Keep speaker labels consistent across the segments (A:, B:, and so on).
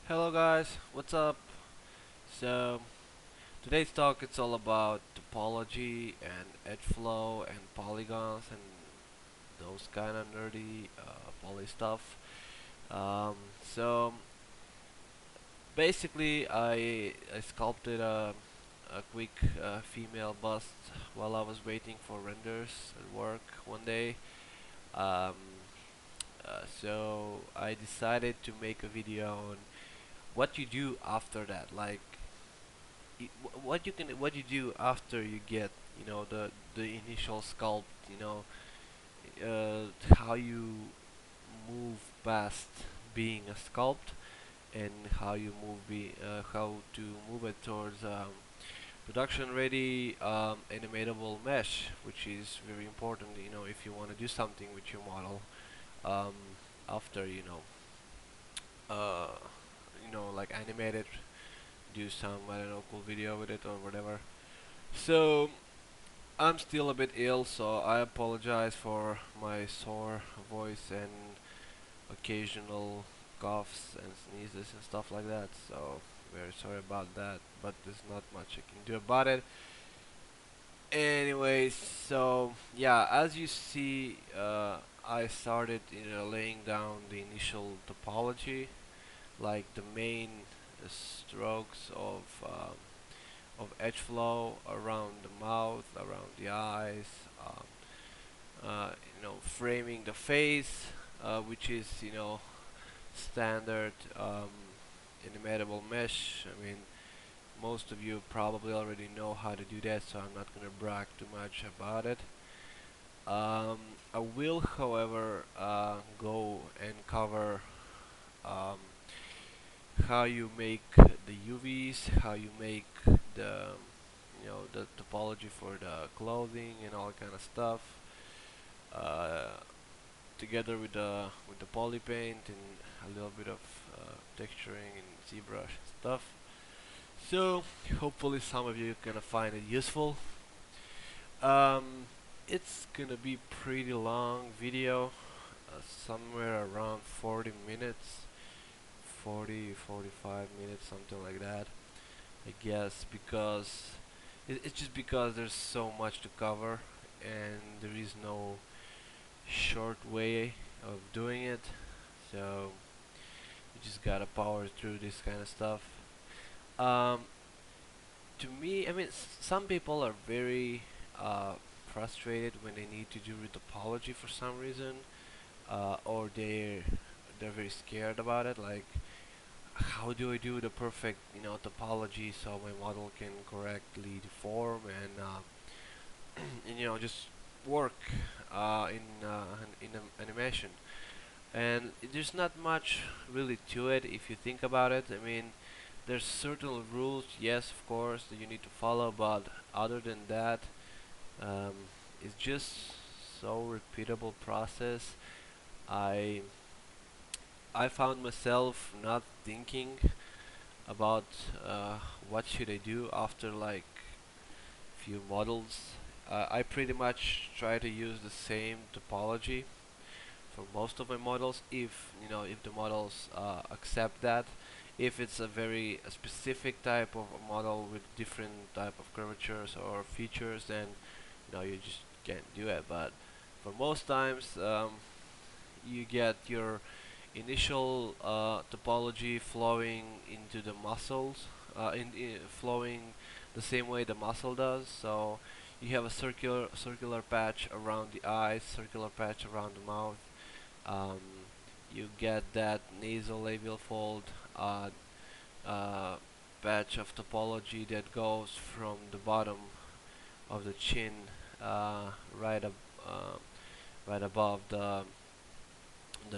A: Hello guys, what's up? So today's talk it's all about topology and edge flow and polygons and those kind of nerdy poly stuff. Um, so basically, I sculpted a quick female bust while I was waiting for renders at work one day. Um, so I decided to make a video on what you do after that, like what you do after you get the initial sculpt, how you move past being a sculpt and how to move it towards production ready animatable mesh, which is very important, if you want to do something with your model um, after uh, like animate it, do some, I don't know, cool video with it or whatever. So I'm still a bit ill, so I apologize for my sore voice and occasional coughs and sneezes and stuff like that. So very sorry about that, but there's not much I can do about it. Anyways, so yeah, as you see, I started laying down the initial topology, like the main strokes of edge flow around the mouth, around the eyes, framing the face, which is standard animatable mesh. I mean, most of you probably already know how to do that, so I'm not gonna brag too much about it. I will, however, go and cover um, how you make the UVs, how you make the the topology for the clothing and all kind of stuff, uh, together with the poly paint and a little bit of texturing and ZBrush and stuff. So hopefully some of you gonna find it useful. Um, it's gonna be pretty long video, somewhere around 40 minutes, 45 minutes, something like that. I guess because it's just because there's so much to cover and there is no short way of doing it, so you just gotta power through this kind of stuff. um, to me, I mean, some people are very uh, frustrated when they need to do retopology for some reason, or they're very scared about it, like how do I do the perfect topology so my model can correctly deform and just work in animation. And there's not much really to it if you think about it. I mean, there's certain rules, yes, of course, that you need to follow, but other than that, um, it's just so repeatable process. I I found myself not thinking about what should I do after like few models. I pretty much try to use the same topology for most of my models, if if the models accept that. If it's a specific type of a model with different type of curvatures or features, then you just can't do it. But for most times, you get your initial topology flowing into the muscles, flowing the same way the muscle does. So you have a circular patch around the eyes, circular patch around the mouth. um, you get that nasolabial fold uh, uh, patch of topology that goes from the bottom of the chin, uh, right ab uh, right above the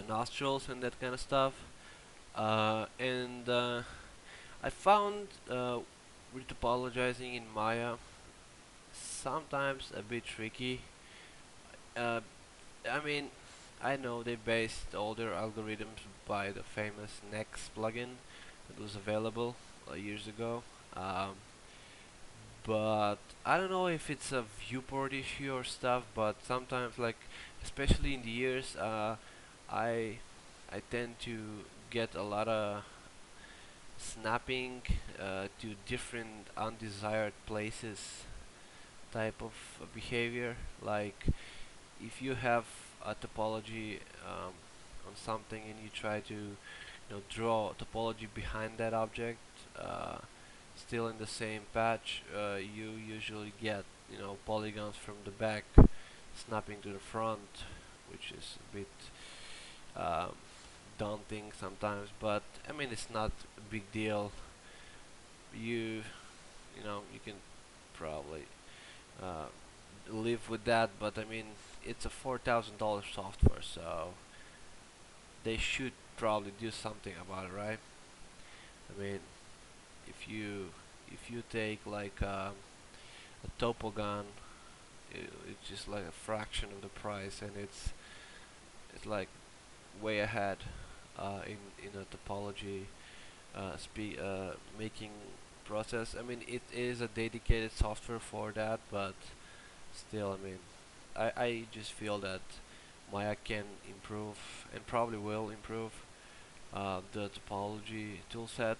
A: nostrils and that kind of stuff. And I found retopologizing in Maya sometimes a bit tricky. Uh, I mean, I know they based all their algorithms by the famous Next plugin that was available years ago. Um, but I don't know if it's a viewport issue or stuff. But sometimes, like especially in the years, I I tend to get a lot of snapping to different undesired places type of behavior. Like if you have a topology on something and you try to draw topology behind that object, still in the same patch, you usually get polygons from the back snapping to the front, which is a bit um, daunting sometimes. But I mean, it's not a big deal. You can probably uh, live with that. But I mean, it's a $4,000 software, so they should probably do something about it, right? I mean, if you take like a topogon, it's just like a fraction of the price, and it's like way ahead in a topology making process. I mean, it is a dedicated software for that, but still, I mean, I just feel that Maya can improve and probably will improve the topology toolset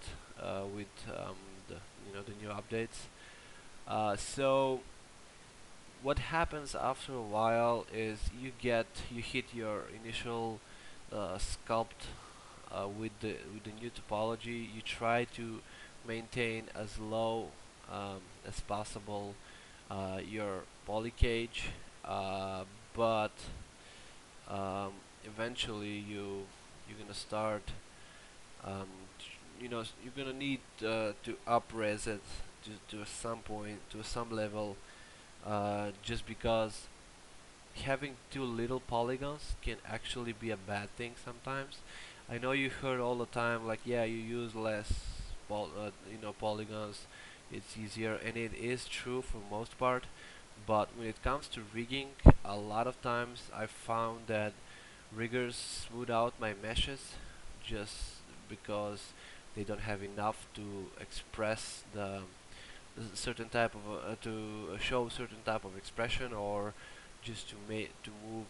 A: with the the new updates. So what happens after a while is you hit your initial sculpt with the new topology. You try to maintain as low as possible your poly cage, but eventually you're gonna start um, you're gonna need to up-res it to some point, to some level, just because having too little polygons can actually be a bad thing sometimes. I know you heard all the time like, yeah, you use less polygons, it's easier, and it is true for most part. But when it comes to rigging, a lot of times I found that riggers smooth out my meshes just because they don't have enough to express the certain type of to show certain type of expression, or just to make to move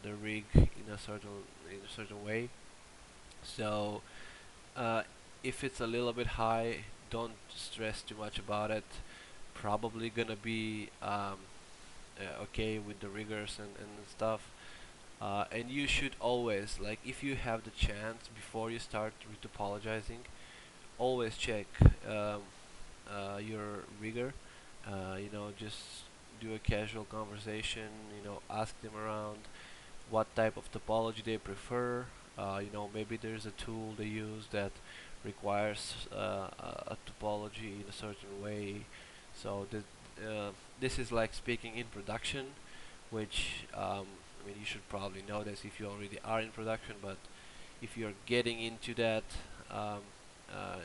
A: the rig in a certain way. So uh, if it's a little bit high, don't stress too much about it. Probably gonna be okay with the riggers and stuff. And you should always, like, if you have the chance before you start retopologizing, always check um, your rigger. Just do a casual conversation. Ask them around what type of topology they prefer. Maybe there's a tool they use that requires a topology in a certain way. So this is like speaking in production, which I mean, you should probably know this if you already are in production. But if you're getting into that, um, uh,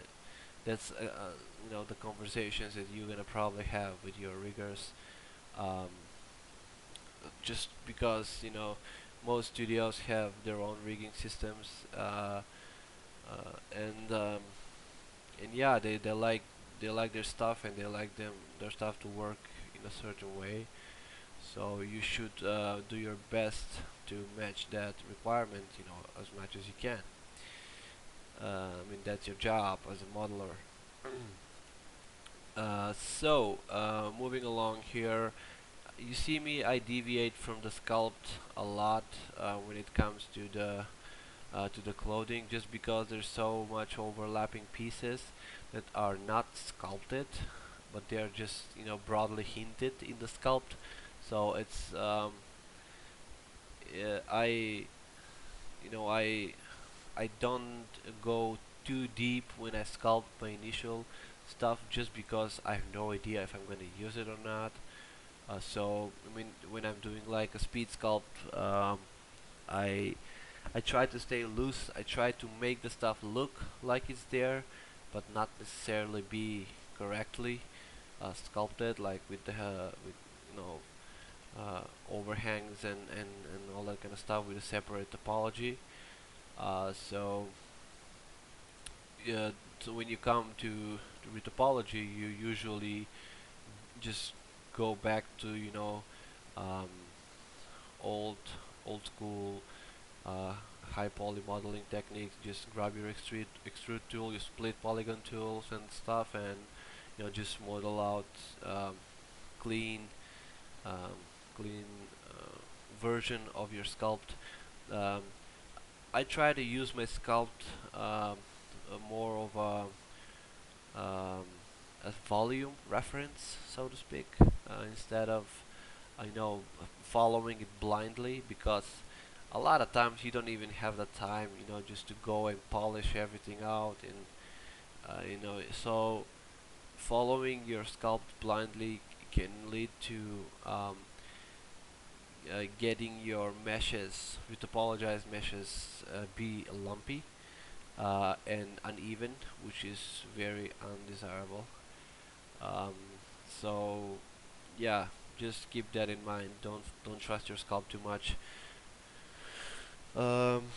A: that's the conversations that you're gonna probably have with your riggers. Um, just because most studios have their own rigging systems, and yeah, they like their stuff, and they like their stuff to work in a certain way. So you should do your best to match that requirement, as much as you can. I mean, that's your job as a modeler. Moving along here, you see me, I deviate from the sculpt a lot when it comes to the clothing, just because there's so much overlapping pieces that are not sculpted, but they're just broadly hinted in the sculpt. So it's I you know I don't go too deep when I sculpt my initial stuff, just because I have no idea if I'm gonna use it or not. So I mean, when I'm doing like a speed sculpt, I I try to stay loose. I try to make the stuff look like it's there, but not necessarily be correctly sculpted, like with with you know overhangs and all that kind of stuff with a separate topology. So yeah, so when you come to retopology, you usually just go back to um, old old school uh, high poly modeling techniques, just grab your extrude tool, your split polygon tools and stuff, and just model out clean um, clean version of your sculpt. Um, I try to use my sculpt more of a volume reference, so to speak, instead of following it blindly, because a lot of times you don't even have the time, just to go and polish everything out, and so following your sculpt blindly can lead to getting your meshes, retopologized meshes, be lumpy and uneven, which is very undesirable. Um, so yeah, just keep that in mind. Don't trust your sculpt too much. Um,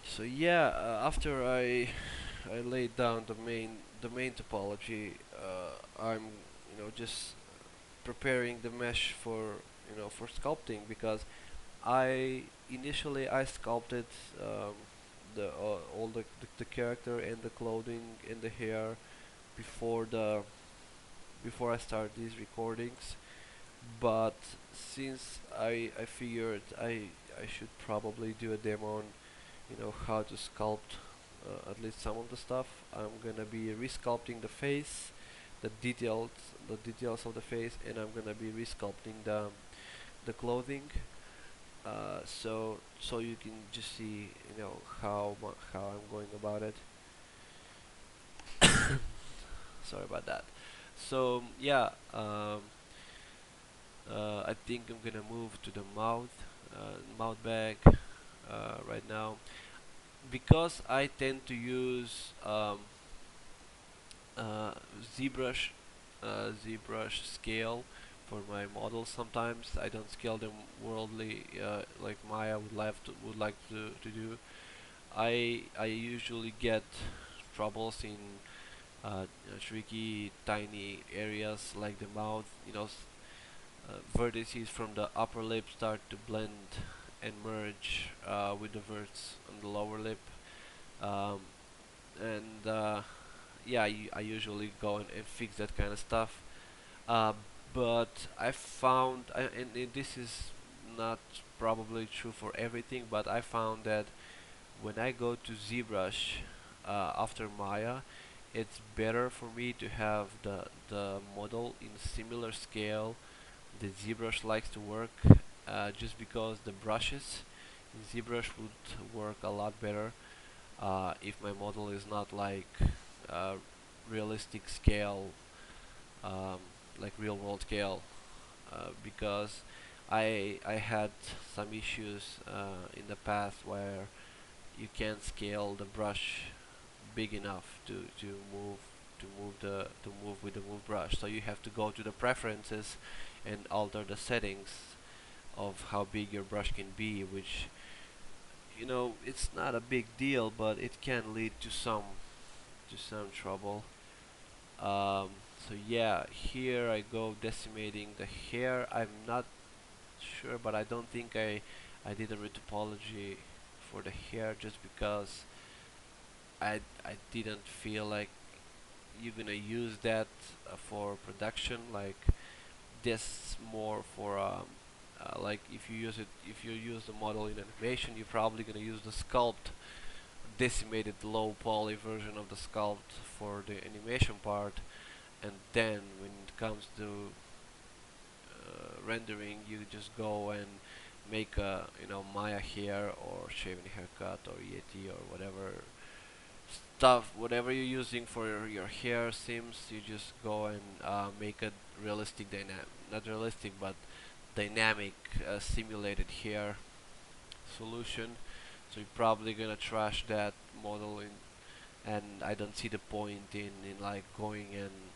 A: so yeah, after I laid down the main topology, I'm just preparing the mesh for sculpting, because I sculpted all the character and the clothing and the hair before I started these recordings. But since I figured I should probably do a demo on how to sculpt at least some of the stuff, I'm gonna be resculpting the face, the details the details of the face, and I'm gonna be resculpting the clothing, so you can just see how I'm going about it. Sorry about that. So yeah, I think I'm gonna move to the mouth bag right now, because I tend to use uh, ZBrush ZBrush scale for my models. Sometimes I don't scale them worldly like Maya would like to do. I usually get troubles in tricky tiny areas like the mouth. Vertices from the upper lip start to blend and merge with the verts on the lower lip, um, and yeah, I usually go and fix that kind of stuff. Uh, but I found, and this is not probably true for everything, but I found that when I go to ZBrush after Maya, it's better for me to have the model in similar scale that ZBrush likes to work, just because the brushes in ZBrush would work a lot better if my model is not like uh, realistic scale, um, like real world scale, because I had some issues in the past where you can't scale the brush big enough to move with the move brush, so you have to go to the preferences and alter the settings of how big your brush can be, which it's not a big deal, but it can lead to some trouble. um, so yeah, here I go decimating the hair. I'm not sure, but I don't think I did a retopology for the hair, just because I didn't feel like you're gonna use that for production. Like, this more for like, if you use the model in animation, you're probably gonna use the sculpt, decimated low poly version of the sculpt for the animation part, and then when it comes to rendering, you just go and make a Maya hair, or shaven haircut, or Yeti, or whatever you're using for your hair seams. You just go and make a realistic not realistic, but dynamic simulated hair solution. So you're probably gonna trash that model in, and I don't see the point in like going and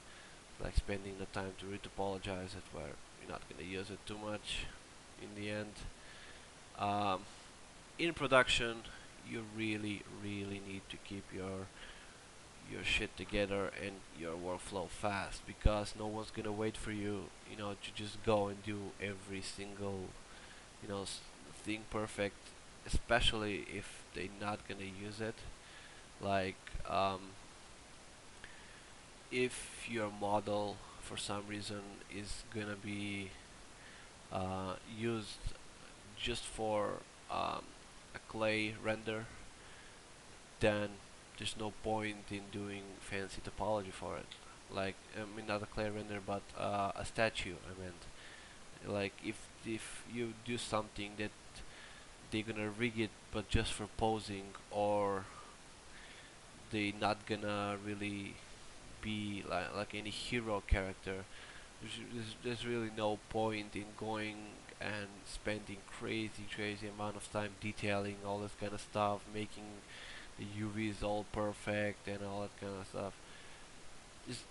A: like spending the time to retopologize it, where you're not gonna use it too much in the end. Um, in production, you really need to keep your shit together and your workflow fast, because no one's gonna wait for you, to just go and do every single, thing perfect especially if they're not gonna use it. Like if your model for some reason is gonna be used just for um, a clay render, then there's no point in doing fancy topology for it. Like, I mean, not a clay render, but a statue. I meant, like, if you do something that they're gonna rig it, but just for posing, or they not gonna really be like any hero character. There's really no point in going and spending crazy amount of time detailing all this kind of stuff, making the UVs all perfect and all that kind of stuff. Just,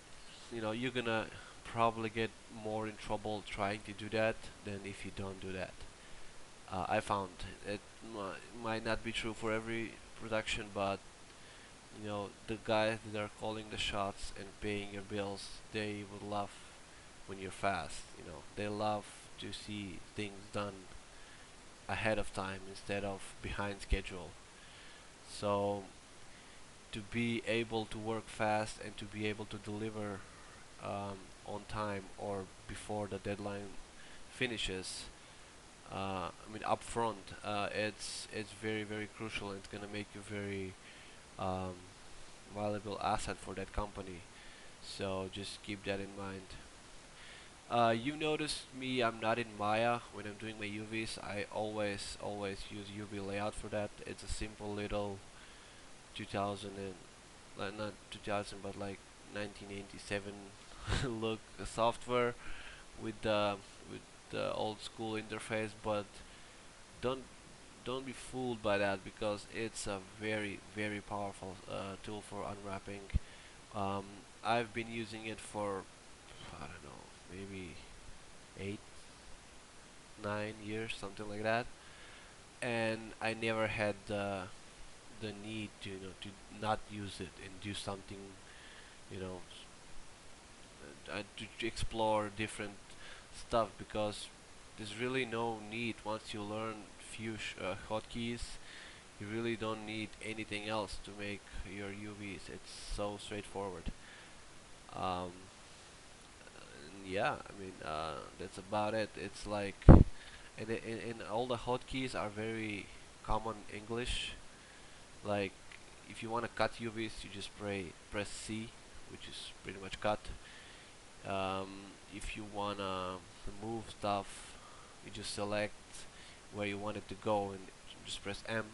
A: you're gonna probably get more in trouble trying to do that than if you don't do that. I found it might not be true for every production, but the guys that are calling the shots and paying your bills, they would love when you're fast. They love to see things done ahead of time instead of behind schedule. So to be able to work fast and to be able to deliver on time or before the deadline finishes, I mean upfront, it's very crucial, and it's gonna make you very um, valuable asset for that company. So just keep that in mind. You noticed me, I'm not in Maya when I'm doing my UVs. I always use UV layout for that. It's a simple little 2000 and not 2000 but like 1987 look software with the old school interface, but don't don't be fooled by that, because it's a very powerful tool for unwrapping. Um, I've been using it for, I don't know, maybe 8, 9 years, something like that, and I never had the need to to not use it and do something, you know, to explore different stuff, because there's really no need. Once you learn few hotkeys, you really don't need anything else to make your UVs. It's so straightforward. Um, yeah, I mean, that's about it. It's like, and all the hotkeys are very common English. Like, if you want to cut UVs, you just press C, which is pretty much cut. If you wanna move stuff, you just select where you want it to go and just press M.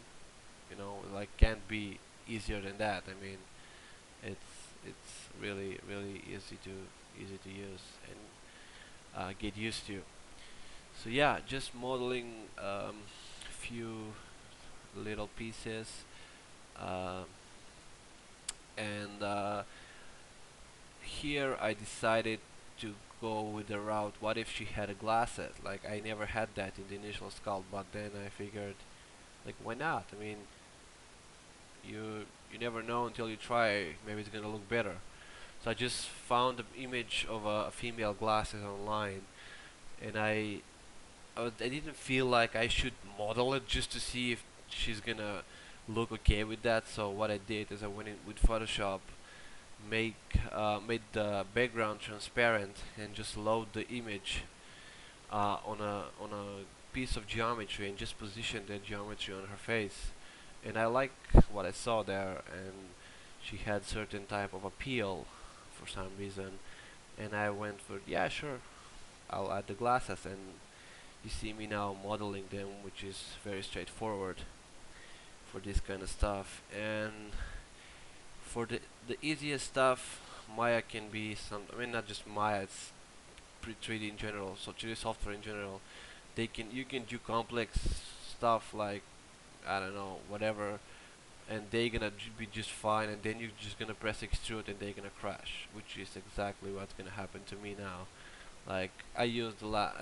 A: Like, can't be easier than that. I mean, it's really easy to use and get used to. So yeah, just modeling few little pieces, uh, and here I decided to go with the route, what if she had a glasses? Like, I never had that in the initial sculpt, but then I figured, like, why not? I mean, you never know until you try. Maybe it's gonna look better. So I just found an image of a female glasses online, and I didn't feel like I should model it just to see if she's gonna look okay with that. So what I did is I went in with Photoshop, made the background transparent, and just load the image on a piece of geometry, and just position that geometry on her face. And I like what I saw there, and she had certain type of appeal for some reason, and I went for, yeah, sure, I'll add the glasses. And you see me now modeling them, which is very straightforward for this kind of stuff. And for the easiest stuff, Maya can be some. I mean, not just Maya. It's 3D in general. So 3D software in general, you can do complex stuff like, I don't know, whatever, and they're gonna be just fine. And then you're just gonna press extrude, and they're gonna crash, which is exactly what's gonna happen to me now. Like, I used the last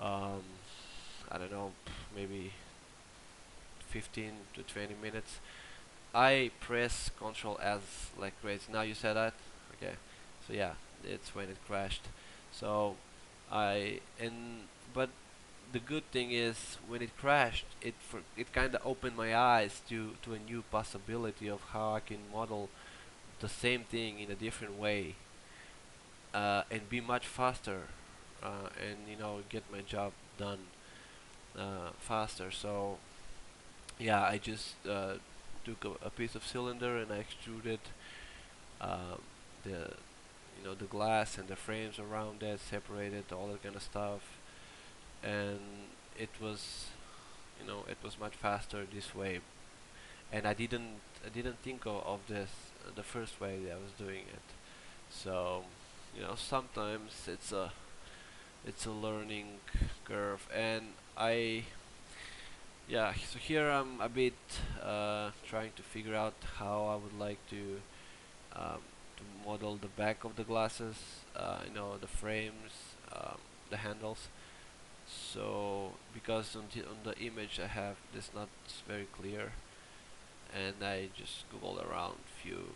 A: um, I don't know, maybe 15 to 20 minutes. I press Control S like crazy. Now you said that, okay? So yeah, it's when it crashed. So I and but the good thing is when it crashed, it kind of opened my eyes to a new possibility of how I can model the same thing in a different way, and be much faster, and get my job done faster. So yeah, I just took a piece of cylinder and I extruded um, the the glass and the frames around it, separated all that kind of stuff, and it was it was much faster this way. And I didn't think of this the first way that I was doing it. So sometimes it's a learning curve, and I yeah. So here I'm a bit trying to figure out how I would like um, to model the back of the glasses, the frames, the handles. So because on the image I have this not very clear, and I just googled around few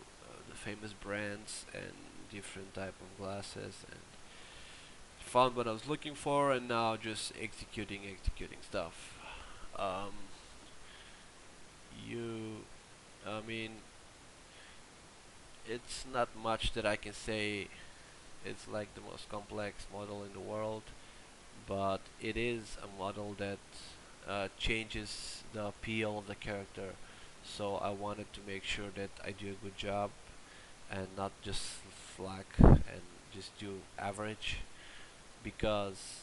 A: the famous brands and different type of glasses and found what I was looking for, and now just executing stuff. Um, you, I mean, it's not much that I can say. It's like the most complex model in the world, but it is a model that changes the appeal of the character. So I wanted to make sure that I do a good job and not just slack and just do average, because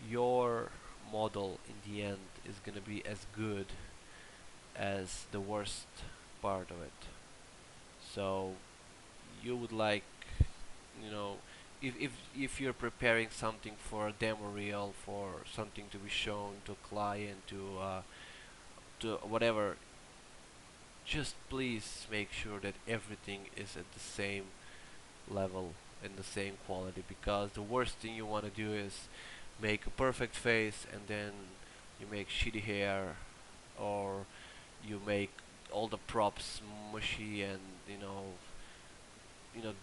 A: your model in the end is gonna be as good as the worst part of it. So you would like, you know, if you're preparing something for a demo reel, for something to be shown to a client, to whatever, just please make sure that everything is at the same level and the same quality, because the worst thing you want to do is make a perfect face and then you make shitty hair, or you make all the props mushy and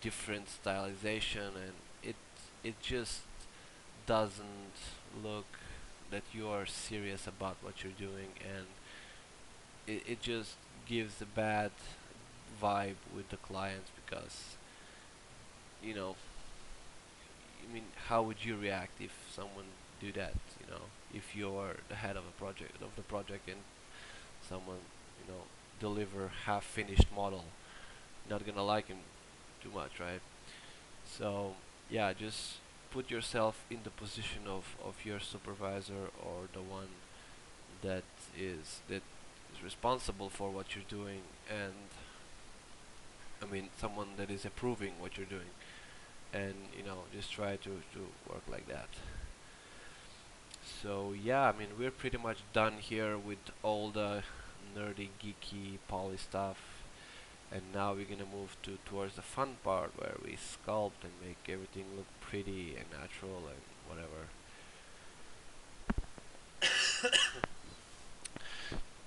A: different stylization, and it just doesn't look that you are serious about what you're doing, and it just gives a bad vibe with the clients, because you know how would you react if someone do that, if you're the head of the project, and someone deliver half finished model, not gonna like him too much, right? So yeah, just put yourself in the position of your supervisor, or the one that is responsible for what you're doing, and someone that is approving what you're doing, and just try to work like that. So yeah, we're pretty much done here with all the nerdy geeky poly stuff, and now we're gonna move towards the fun part where we sculpt and make everything look pretty and natural and whatever.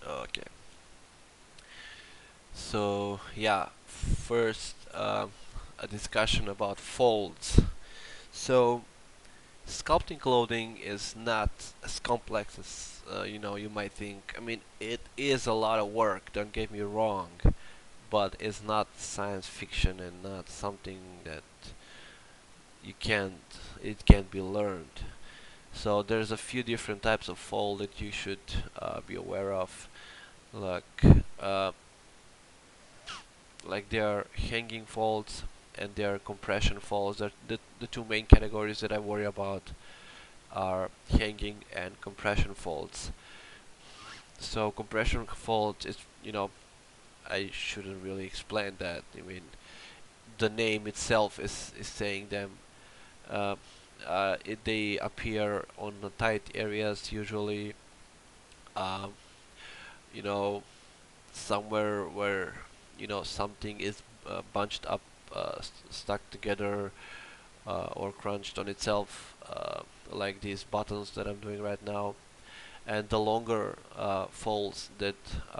A: Okay, so yeah, first a discussion about folds. So sculpting clothing is not as complex as you might think. It is a lot of work, don't get me wrong, but it's not science fiction and not something that you can't it can't be learned. So there's a few different types of fold that you should be aware of, like uh, there are hanging folds and there are compression folds. The two main categories that I worry about are hanging and compression folds. So compression folds is, I shouldn't really explain that. The name itself is saying them. Uh, they appear on the tight areas usually. Um, you know, Somewhere where something is bunched up, stuck together, or crunched on itself, like these buttons that I'm doing right now. And the longer folds that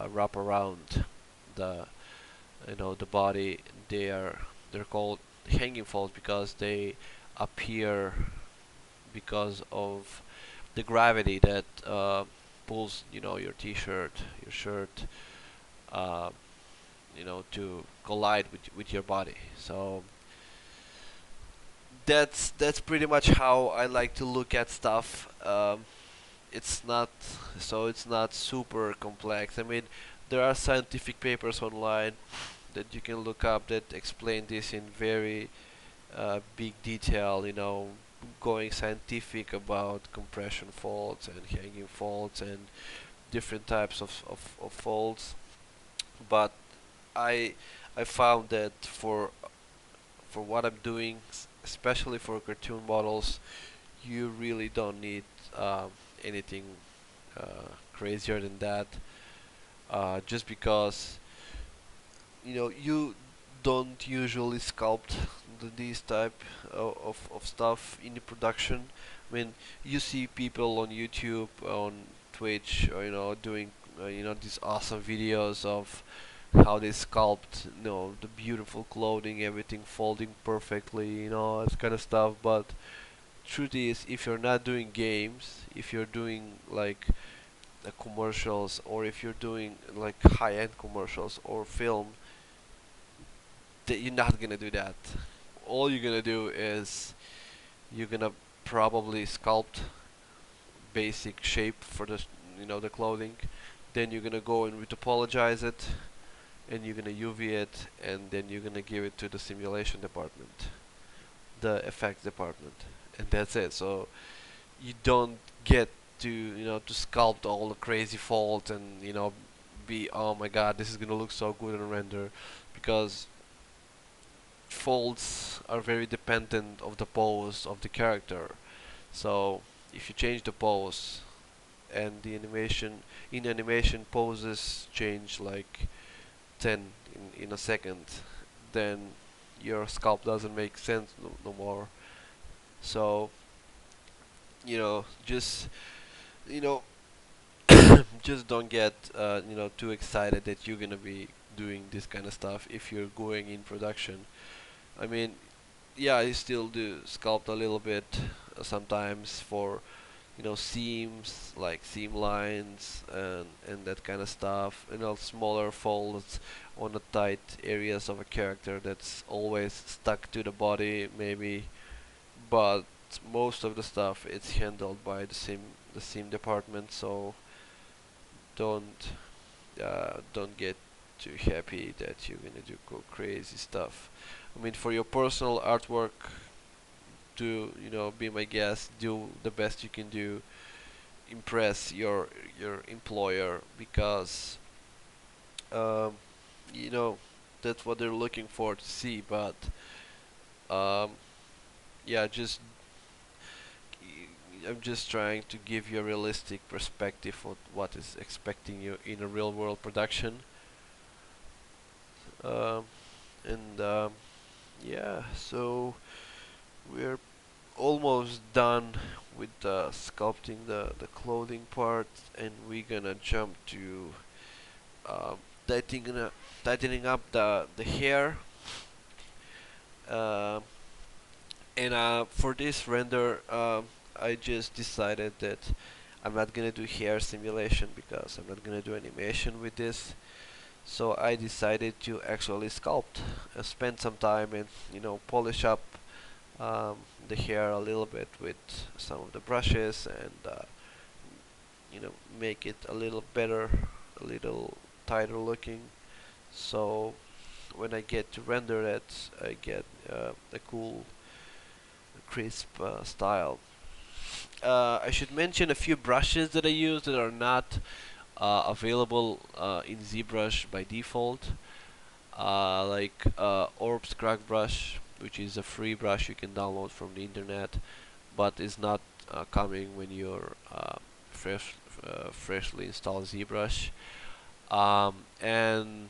A: wrap around the the body, they're called hanging folds, because they appear because of the gravity that pulls, your t-shirt, your shirt, uh, to collide with your body. So that's pretty much how I like to look at stuff. It's not it's not super complex. I mean, there are scientific papers online that you can look up that explain this in very big detail. Going scientific about compression faults and hanging faults and different types of faults. But I I found that for what I'm doing, especially for cartoon models, you really don't need anything crazier than that. Just because you don't usually sculpt these type of stuff in the production. I mean, you see people on YouTube, on Twitch, or doing these awesome videos of how they sculpt, the beautiful clothing, everything folding perfectly, that kind of stuff. But truth is, if you're not doing games, if you're doing like commercials, or if you're doing like high-end commercials or film, that you're not gonna do that. All you're gonna do is you're gonna probably sculpt basic shape for the clothing. Then you're gonna go and retopologize it, and you're gonna UV it, and then you're gonna give it to the simulation department, the effects department, and that's it. So you don't get to sculpt all the crazy faults and be, oh my god, this is gonna look so good on render, because faults are very dependent of the pose of the character. So if you change the pose, and the animation poses change like 10 in a second, then your sculpt doesn't make sense no more. So just you know just don't get too excited that you're gonna be doing this kind of stuff if you're going in production. I mean, yeah, I still do sculpt a little bit sometimes for seams, like seam lines and that kind of stuff, smaller folds on the tight areas of a character that's always stuck to the body maybe. But most of the stuff it's handled by the seam department. So don't get too happy that you're gonna do crazy stuff. I mean, for your personal artwork, do be my guest, do the best you can do, impress your employer, because um, you know that's what they're looking for to see. But um, yeah, I'm just trying to give you a realistic perspective of what is expecting you in a real world production. Um, and yeah, so we're almost done with sculpting the clothing part, and we're gonna jump to um, tightening, tightening up the hair. Um and for this render, I just decided that I'm not gonna do hair simulation because I'm not gonna do animation with this. So I decided to actually sculpt, spend some time and polish up um, the hair a little bit with some of the brushes, and make it a little better, a little tighter looking. So when I get to render it, I get a cool, crisp style. I should mention a few brushes that I use that are not available in ZBrush by default, like Orbs Crack Brush, which is a free brush you can download from the internet, but is not coming when you're freshly installed ZBrush. And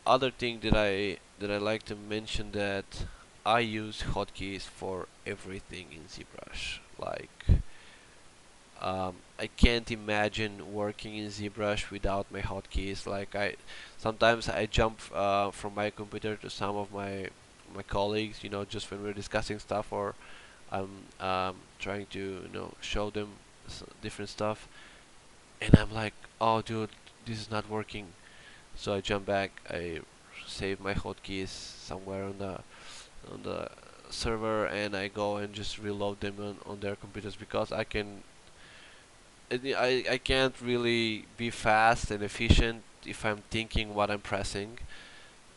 A: other thing that I like to mention, that I use hotkeys for everything in ZBrush. Like I can't imagine working in ZBrush without my hotkeys. Like sometimes I jump from my computer to some of my colleagues, just when we're discussing stuff, or I'm trying to show them different stuff, and I'm like, oh dude, this is not working. So I jump back, I save my hotkeys somewhere on the server, and I go and just reload them on their computers, because I can't really be fast and efficient if I'm thinking what I'm pressing.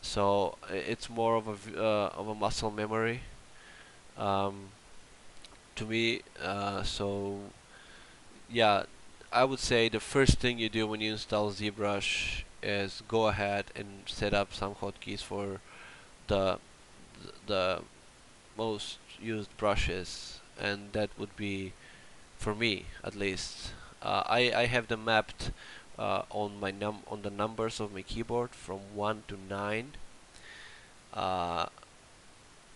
A: So it's more of a muscle memory, um, to me. So yeah, I would say the first thing you do when you install ZBrush is go ahead and set up some hotkeys for the the most used brushes, and that would be, for me at least, I have them mapped on the numbers of my keyboard from 1 to 9, uh,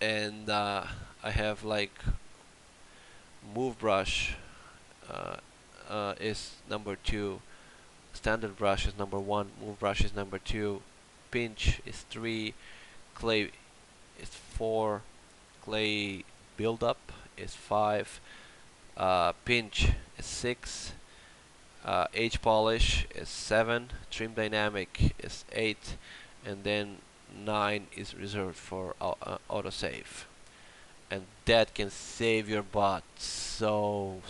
A: and I have like move brush uh, is number 2, standard brush is number 1, move brush is number 2, pinch is 3, clay is 4, clay build up is 5, pinch is 6, edge polish is 7, trim dynamic is 8, and then 9 is reserved for autosave. And that can save your butt so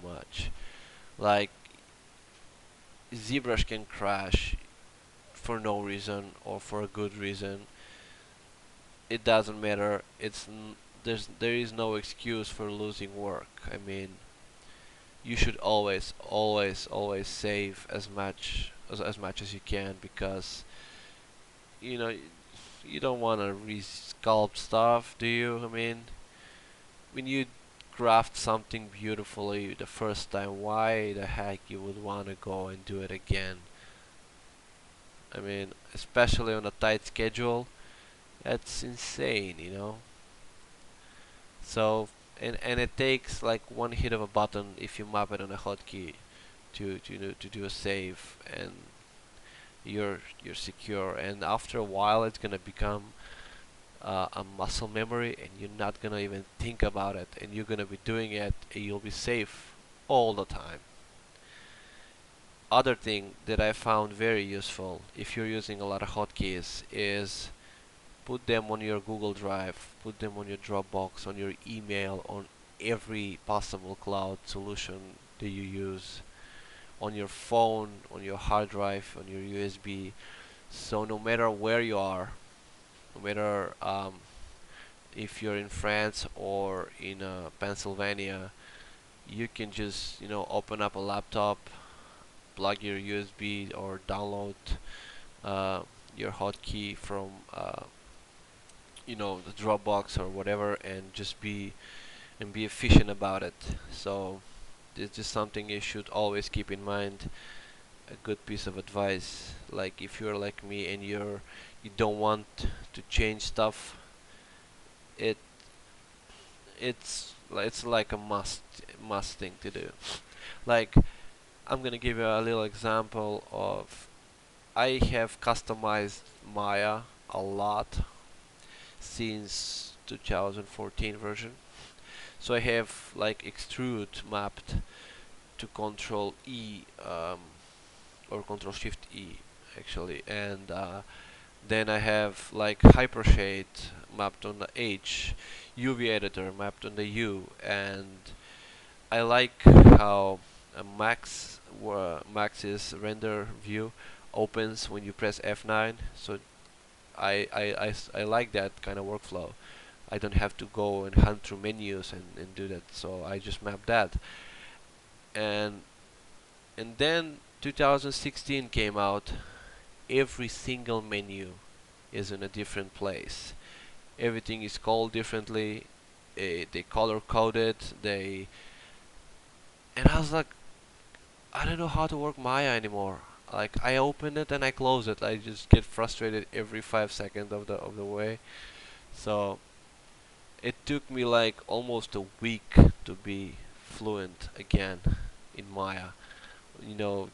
A: much. Like, ZBrush can crash for no reason or for a good reason. It doesn't matter. There is no excuse for losing work. I mean, you should always save as much as you can, because you know you don't want to resculpt stuff, do you? I mean, when you craft something beautifully the first time, why the heck you would want to go and do it again? I mean, especially on a tight schedule, that's insane. So, and it takes like one hit of a button if you map it on a hotkey to do a save, and you're secure. And after a while, it's gonna become a muscle memory, and you're not gonna even think about it, and you're gonna be doing it, and you'll be safe all the time. Other thing that I found very useful if you're using a lot of hotkeys is put them on your Google Drive, put them on your Dropbox, on your email, on every possible cloud solution that you use, on your phone, on your hard drive, on your USB. So no matter where you are, no matter if you're in France or in Pennsylvania, you can just open up a laptop, plug your USB, or download uh, your hotkey from the Dropbox or whatever, and just be efficient about it. So this is something you should always keep in mind. A good piece of advice, like if you're like me and you don't want to change stuff, it it's like a must thing to do. Like, I'm gonna give you a little example of, I have customized Maya a lot since 2014 version. So I have like extrude mapped to Control E, or Control Shift E actually, and then I have like Hypershade mapped on the H, UV editor mapped on the U, and I like how Max's render view opens when you press F9. So I like that kind of workflow. I don't have to go and hunt through menus and do that. So I just map that. And then 2016 came out. Every single menu is in a different place. Everything is called differently. They color coded. And I was like, I don't know how to work Maya anymore. Like, I open it and I close it. I just get frustrated every 5 seconds of the way. So it took me like almost a week to be fluent again in Maya. You know,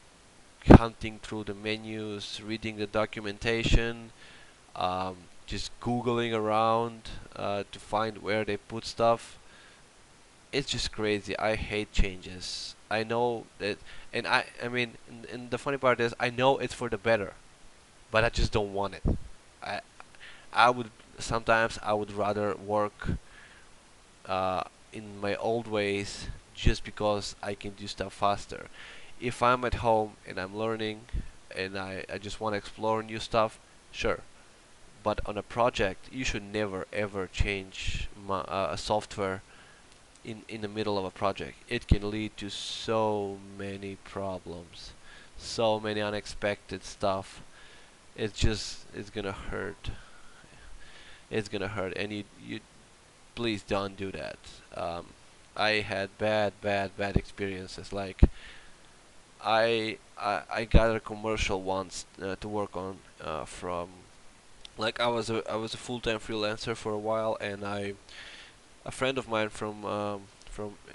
A: hunting through the menus, reading the documentation, just googling around to find where they put stuff. it's just crazy. I hate changes. I know that, and I mean, and the funny part is, I know it's for the better, but I just don't want it. I I would sometimes I would rather work uh, in my old ways just because I can do stuff faster. If I'm at home and I'm learning and I just want to explore new stuff, sure. But on a project, you should never ever change a software in the middle of a project. It can lead to so many problems, so many unexpected stuff. It's gonna hurt. It's gonna hurt, and you please don't do that. Um, I had bad experiences. Like I got a commercial once to work on from like I was a full-time freelancer for a while, and a friend of mine from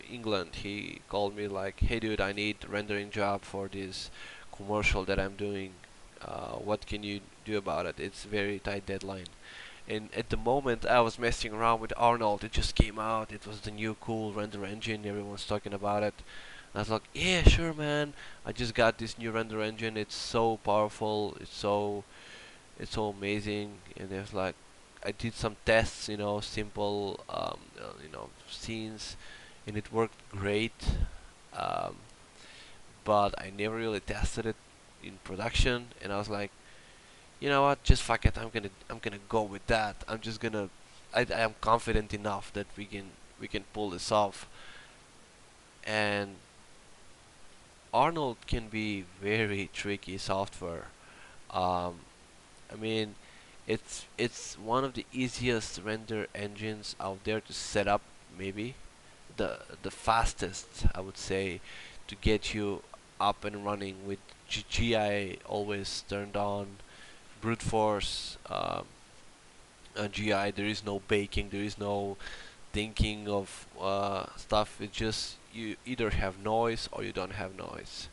A: England, he called me like, "Hey dude, I need rendering job for this commercial that I'm doing. What can you do about it? It's very tight deadline." And at the moment, I was messing around with Arnold. It just came out. It was the new cool render engine. Everyone's talking about it. And I was like, "Yeah, sure, man. I just got this new render engine. It's so powerful. It's so amazing." And there's like, I did some tests, simple, scenes, and it worked great. Um, but I never really tested it in production, and I was like, you know what? Just fuck it. I'm gonna go with that. I am confident enough that we can pull this off. And Arnold can be very tricky software. Um, I mean, it's one of the easiest render engines out there to set up. Maybe the fastest, I would say, to get you up and running with GI always turned on, brute force. GI, there is no baking, there is no thinking of stuff. It's just you either have noise or you don't have noise.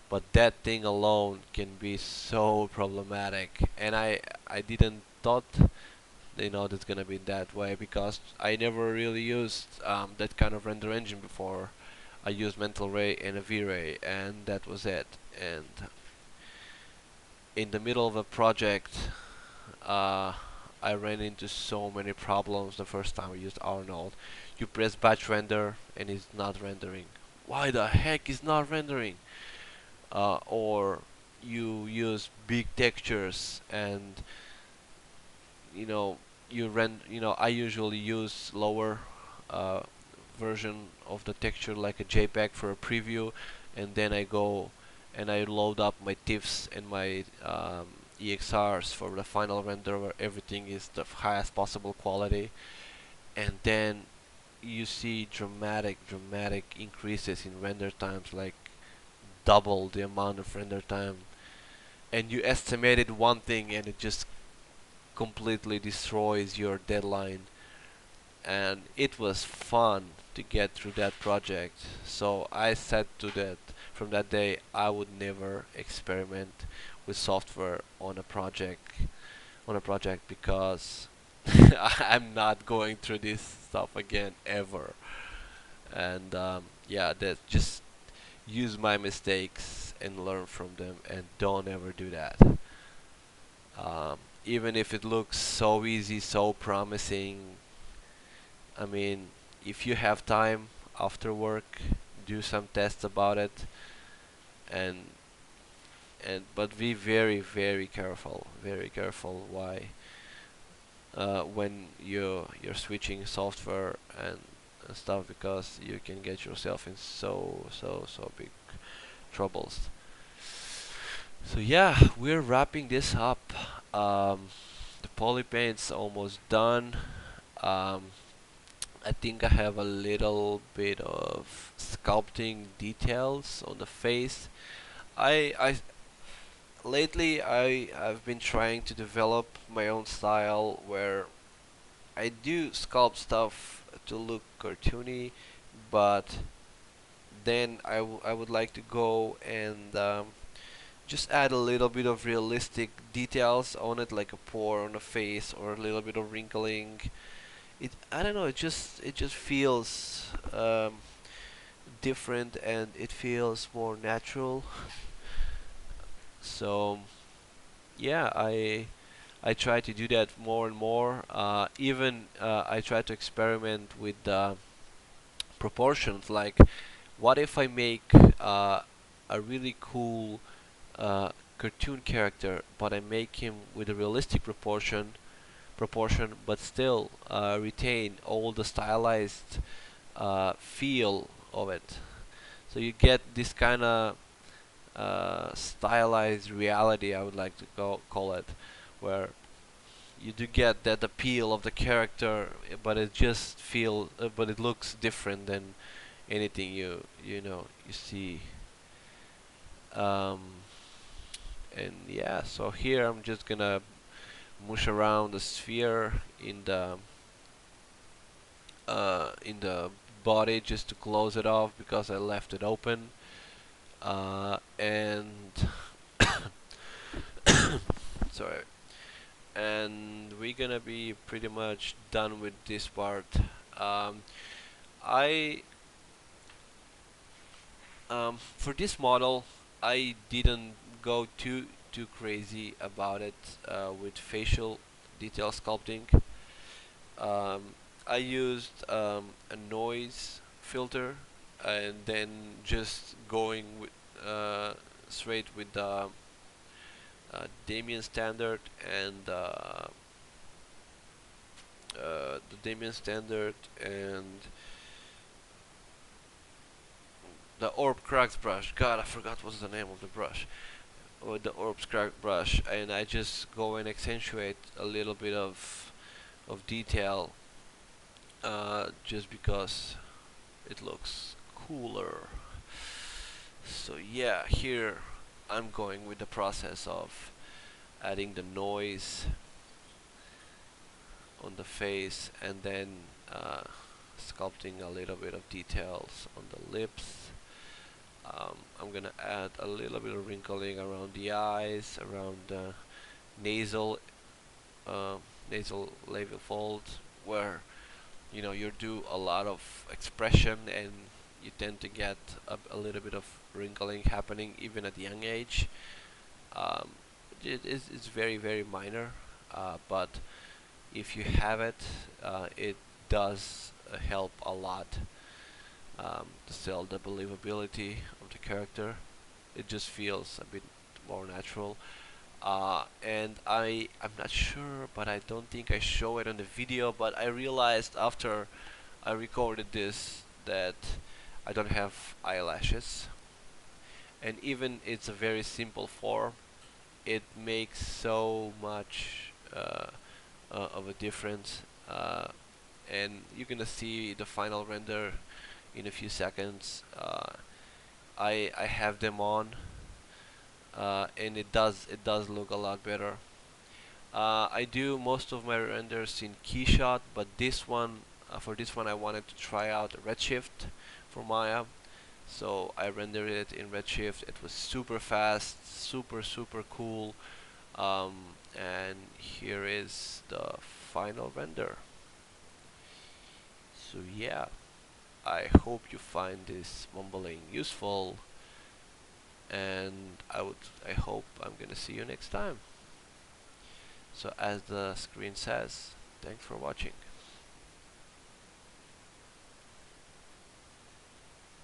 A: But that thing alone can be so problematic, and I didn't thought that's gonna be that way because I never really used that kind of render engine before. I used Mental Ray and a V-Ray, and that was it. And in the middle of a project, uh, I ran into so many problems the first time I used Arnold. You press batch render and it's not rendering. Why the heck is not rendering? Or you use big textures and you know I usually use lower uh, version of the texture like a JPEG for a preview, and then I go and I load up my TIFFs and my EXRs for the final render where everything is the highest possible quality, and then you see dramatic increases in render times, like double the amount of render time, and you estimated one thing and it just completely destroys your deadline. And it was fun to get through that project, so I said to that from that day I would never experiment with software on a project because I'm not going through this stuff again ever. And yeah, that just use my mistakes and learn from them, and don't ever do that. Even if it looks so easy, so promising, I mean, if you have time after work, do some tests about it, and but be very careful. Why? When you're switching software and stuff, because you can get yourself in so big troubles. So yeah, we're wrapping this up. The poly paint's almost done. Um, I think I have a little bit of sculpting details on the face. I lately I've been trying to develop my own style where I do sculpt stuff to look cartoony, but then I would like to go and just add a little bit of realistic details on it, like a pore on a face or a little bit of wrinkling, I don't know, it just feels different, and it feels more natural. So yeah, I try to do that more and more. Even I try to experiment with proportions. Like, what if I make a really cool uh, cartoon character, but I make him with a realistic proportion, but still retain all the stylized feel of it. So you get this kind of stylized reality, I would like to call it, where you do get that appeal of the character, but but it looks different than anything you see. Um, and yeah, so here I'm just gonna mush around the sphere in the body just to close it off because I left it open. And sorry, and we're gonna be pretty much done with this part. Um, I For this model, I didn't go too crazy about it with facial detail sculpting. Um, I used a noise filter, and then just going with straight with the Damien standard and the Damien standard and the Orb Cracks brush. God, I forgot what's the name of the brush. With the Orb Crack brush, and I just go and accentuate a little bit of detail, just because it looks cooler. So yeah, here I'm going with the process of adding the noise on the face, and then uh, sculpting a little bit of details on the lips. I'm gonna add a little bit of wrinkling around the eyes, around the nasal uh, nasal labial fold, where you do a lot of expression, and you tend to get a little bit of wrinkling happening even at young age. Um, it's very very minor, but if you have it, it does help a lot to sell the believability of the character. It just feels a bit more natural. And I'm not sure, but I don't think I show it on the video, but I realized after I recorded this that I don't have eyelashes, and even it's a very simple form, it makes so much of a difference. And you're gonna see the final render in a few seconds. I have them on, and it does look a lot better. I do most of my renders in Keyshot, but for this one I wanted to try out Redshift for Maya. So I rendered it in Redshift. It was super fast, super cool. And here is the final render. So yeah, I hope you find this mumbling useful, and I hope I'm gonna see you next time. So as the screen says, thanks for watching.